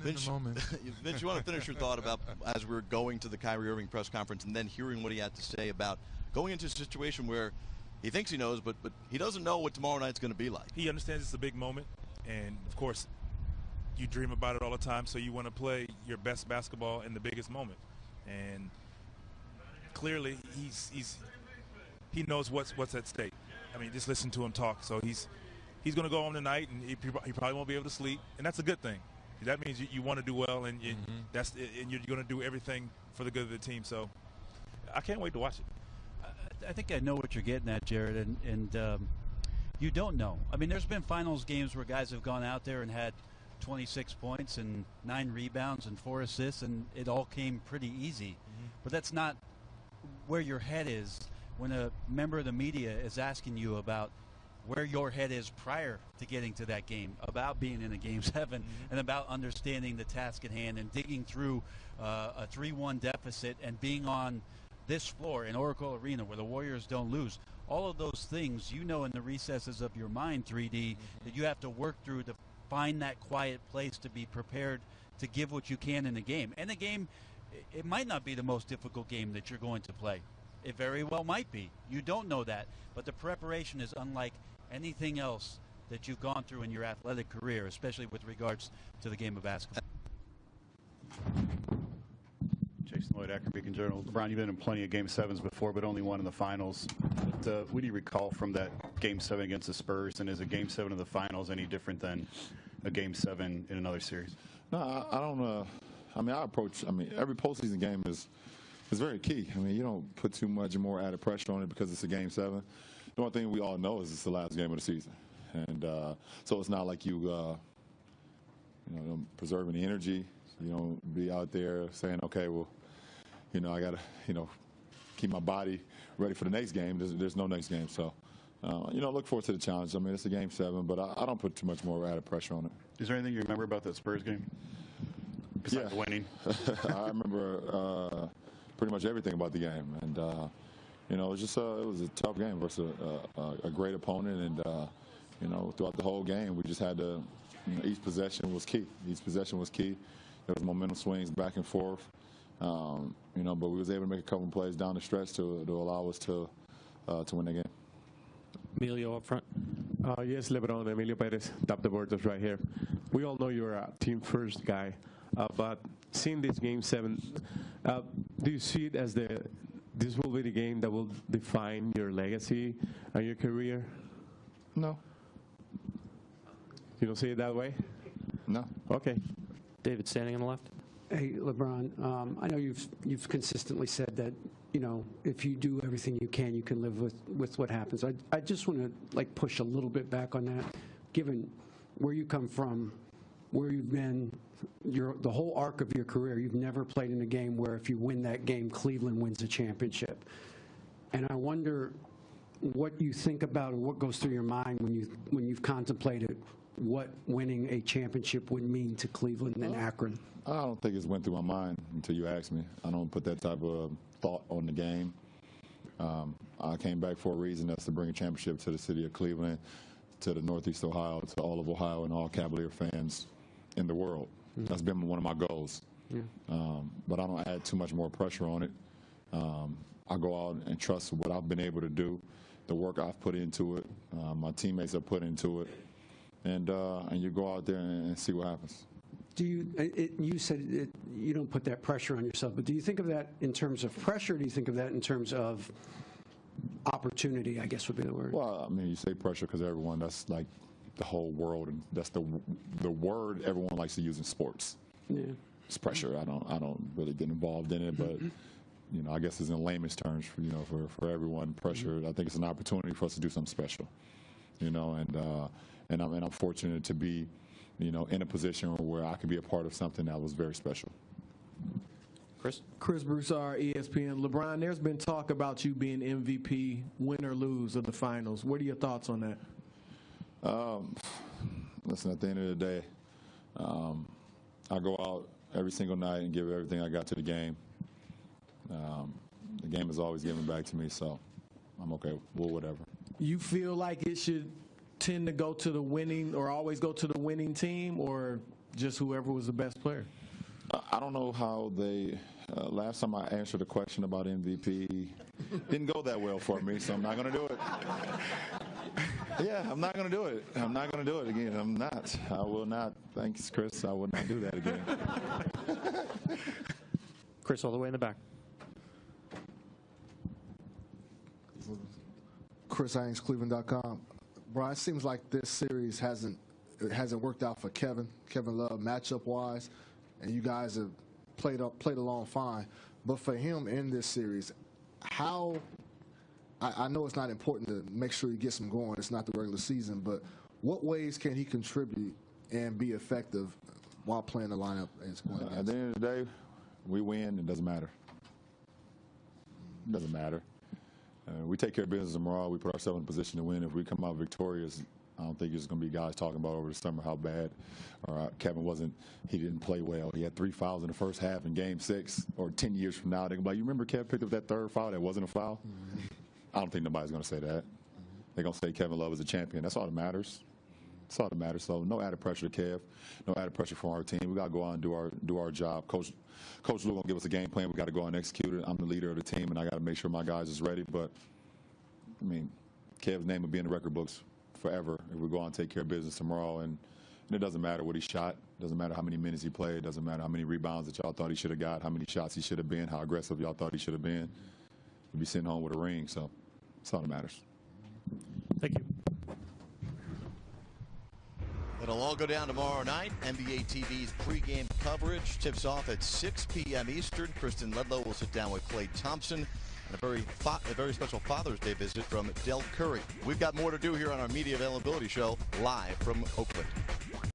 Vince, Vince, you want to finish your thought about as we're going to the Kyrie Irving press conference and then hearing what he had to say about going into a situation where he thinks he knows, but he doesn't know what tomorrow night's going to be like. He understands it's a big moment, and of course, you dream about it all the time, so you want to play your best basketball in the biggest moment. And clearly, he knows what's at stake. I mean, just listen to him talk. So he's going to go home tonight, and he probably won't be able to sleep, and that's a good thing. That means you want to do well, and you're going to do everything for the good of the team. So I can't wait to watch it. I think I know what you're getting at, Jared, and you don't know. I mean, there's been finals games where guys have gone out there and had 26 points and 9 rebounds and 4 assists, and it all came pretty easy. But that's not where your head is when a member of the media is asking you about where your head is prior to getting to that game, about being in a Game 7, and about understanding the task at hand and digging through a 3-1 deficit and being on this floor in Oracle Arena where the Warriors don't lose. All of those things, you know, in the recesses of your mind, 3D, that you have to work through to find that quiet place to be prepared to give what you can in the game. And the game, it might not be the most difficult game that you're going to play. It very well might be. You don't know that. But the preparation is unlike anything else that you've gone through in your athletic career, especially with regards to the game of basketball. Jason Lloyd, Akron Beacon Journal. LeBron, you've been in plenty of Game 7s before, but only one in the finals. What do you recall from that Game 7 against the Spurs, and is a Game 7 of the finals any different than a Game 7 in another series? No, I don't. I mean, every postseason game is very key. I mean, you don't put too much more added pressure on it because it's a Game 7. The one thing we all know is it's the last game of the season, and so it's not like you preserving the energy. You don't be out there saying, okay, well, I got to, keep my body ready for the next game. There's no next game. So, look forward to the challenge. I mean, it's a Game 7, but I don't put too much more added pressure on it. Is there anything you remember about that Spurs game besides winning? I remember pretty much everything about the game. And, it was just it was a tough game versus a great opponent. And, throughout the whole game, we just had to, each possession was key. Each possession was key. There was momentum swings back and forth. But we was able to make a couple of plays down the stretch to allow us to win the game. Emilio up front. Yes, LeBron, Emilio Perez, Tap the Boards right here. We all know you're a team-first guy, but seeing this Game 7, do you see it as this will be the game that will define your legacy and your career? No. You don't see it that way? No. Okay. David, standing on the left. Hey, LeBron, I know you've consistently said that, if you do everything you can live with what happens. I just want to, push a little bit back on that, given where you come from, where you've been, the whole arc of your career. You've never played in a game where if you win that game, Cleveland wins the championship. And I wonder what you think about or what goes through your mind when you've contemplated what winning a championship would mean to Cleveland and Akron. I don't think it's went through my mind until you asked me. I don't put that type of thought on the game. I came back for a reason. That's to bring a championship to the city of Cleveland, to the Northeast Ohio, to all of Ohio and all Cavalier fans in the world. That's been one of my goals. Yeah. But I don't add too much more pressure on it. I go out and trust what I've been able to do, the work I've put into it, my teammates have put into it, and you go out there and see what happens. You said you don't put that pressure on yourself, but do you think of that in terms of pressure, or do you think of that in terms of opportunity, I guess would be the word? Well, I mean, you say pressure because everyone, that's like the whole world, and that's the word everyone likes to use in sports. Yeah. It's pressure. I don't really get involved in it, but I guess it's in layman's terms for everyone. Pressure. I think it's an opportunity for us to do something special. And I'm fortunate to be in a position where I could be a part of something that was very special. Chris Broussard, ESPN. LeBron, there's been talk about you being MVP, win or lose of the finals. What are your thoughts on that? Listen, at the end of the day, I go out every single night and give everything I got to the game. The game is always giving back to me, so I'm okay with whatever. You feel like it should tend to go to the winning or always go to the winning team, or just whoever was the best player? I don't know how they. Last time I answered a question about MVP, didn't go that well for me, so I'm not going to do it. Yeah, I'm not going to do it. I'm not going to do it again. I'm not. I will not. Thanks, Chris. I will not do that again. Chris, all the way in the back. Chris Haynes, Cleveland.com. Brian, it seems like this series hasn't worked out for Kevin Love matchup-wise, and you guys have played along fine. But for him in this series, how I know it's not important to make sure he gets him going. It's not the regular season, but what ways can he contribute and be effective while playing the lineup as going against? At the end of the day, we win. It doesn't matter. It doesn't matter. We take care of business tomorrow. We put ourselves in a position to win. If we come out victorious, I don't think there's going to be guys talking about over the summer how bad or Kevin he didn't play well. He had 3 fouls in the first half in Game 6, or 10 years from now, they're going to be like, you remember Kevin picked up that 3rd foul that wasn't a foul? Mm-hmm. I don't think nobody's going to say that. They're going to say Kevin Love is a champion. That's all that matters. That's all that matters. So no added pressure to Kev, no added pressure from our team. We got to go out and do our job. Coach Lou going to give us a game plan. We got to go out and execute it. I'm the leader of the team, and I got to make sure my guys is ready. But I mean, Kev's name will be in the record books forever if we go out and take care of business tomorrow. And it doesn't matter what he shot. It doesn't matter how many minutes he played. It doesn't matter how many rebounds that y'all thought he should have got, how many shots he should have been, how aggressive y'all thought he should have been. He'll be sitting home with a ring. So that's all that matters. Thank you. It'll all go down tomorrow night. NBA TV's pregame coverage tips off at 6 p.m. Eastern. Kristen Ledlow will sit down with Klay Thompson and a very special Father's Day visit from Del Curry. We've got more to do here on our media availability show live from Oakland.